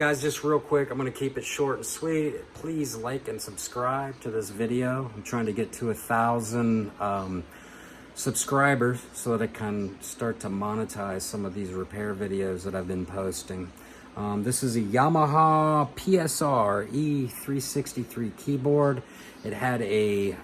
Guys, just real quick, I'm going to keep it short and sweet. Please like and subscribe to this video. I'm trying to get to 1,000 subscribers so that I can start to monetize some of these repair videos that I've been posting. This is a Yamaha PSR-E363 keyboard. It had a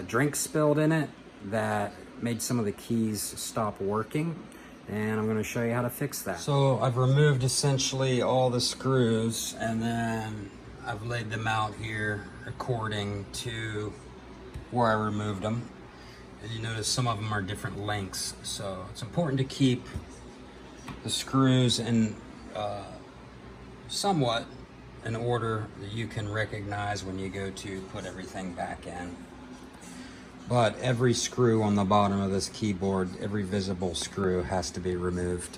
drink spilled in it that made some of the keys stop working, and I'm going to show you how to fix that. So I've removed essentially all the screws, and then I've laid them out here according to where I removed them. And you notice some of them are different lengths, so it's important to keep the screws in somewhat in order that you can recognize when you go to put everything back in. But every screw on the bottom of this keyboard, every visible screw has to be removed.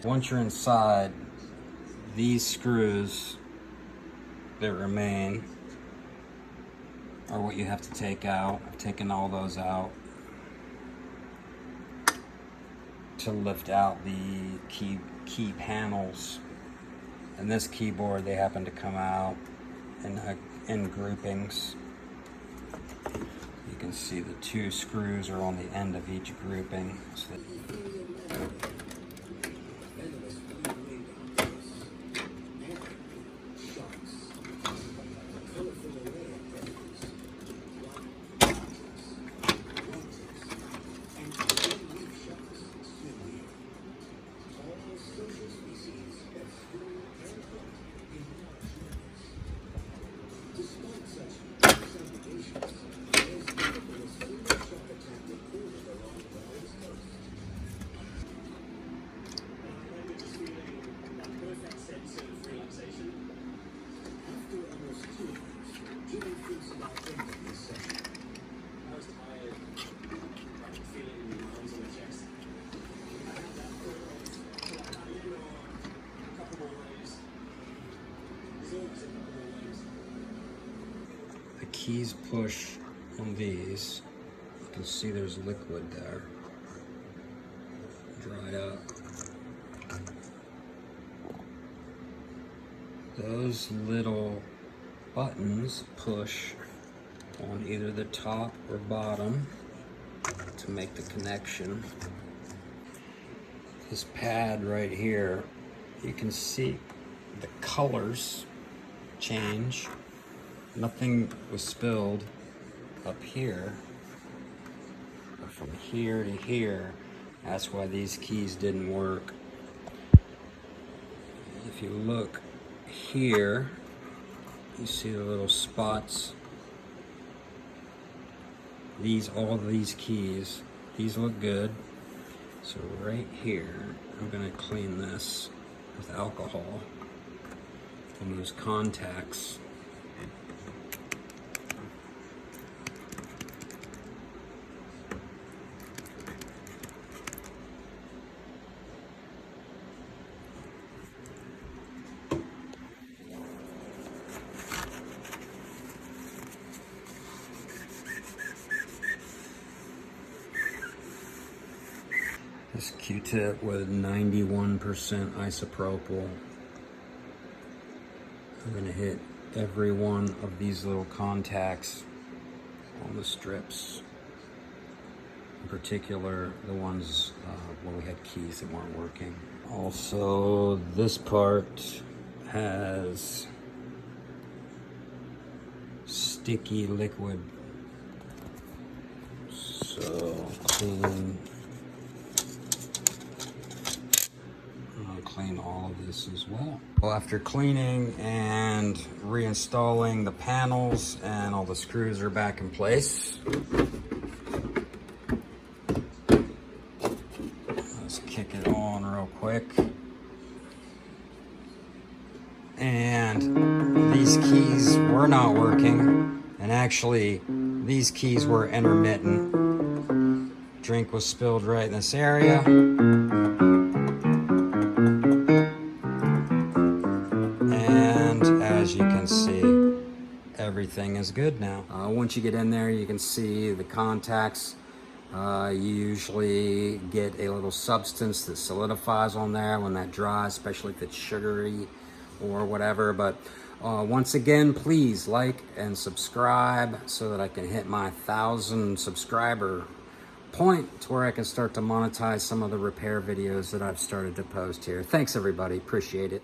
Once you're inside, these screws that remain are what you have to take out. I've taken all those out to lift out the key panels. And this keyboard, they happen to come out in groupings. You can see the two screws are on the end of each grouping. So the keys push on these. You can see there's liquid there, dried up. Those little buttons push on either the top or bottom to make the connection. This pad right here, you can see the colors change. Nothing was spilled up here, but from here to here, that's why these keys didn't work. If you look here, you see the little spots. All these keys, these look good. So right here, I'm gonna clean this with alcohol from those contacts. This Q-tip with 91% isopropyl. I'm gonna hit every one of these little contacts on the strips. In particular, the ones where we had keys that weren't working. Also, this part has sticky liquid. So clean all of this as well. Well, after cleaning and reinstalling the panels and all the screws are back in place, let's kick it on real quick. And these keys were not working, and actually these keys were intermittent. Drink was spilled right in this area. And as you can see, everything is good now. Once you get in there, you can see the contacts. You usually get a little substance that solidifies on there when that dries, especially if it's sugary or whatever. But once again, please like and subscribe so that I can hit my 1,000 subscriber point to where I can start to monetize some of the repair videos that I've started to post here. Thanks everybody, appreciate it.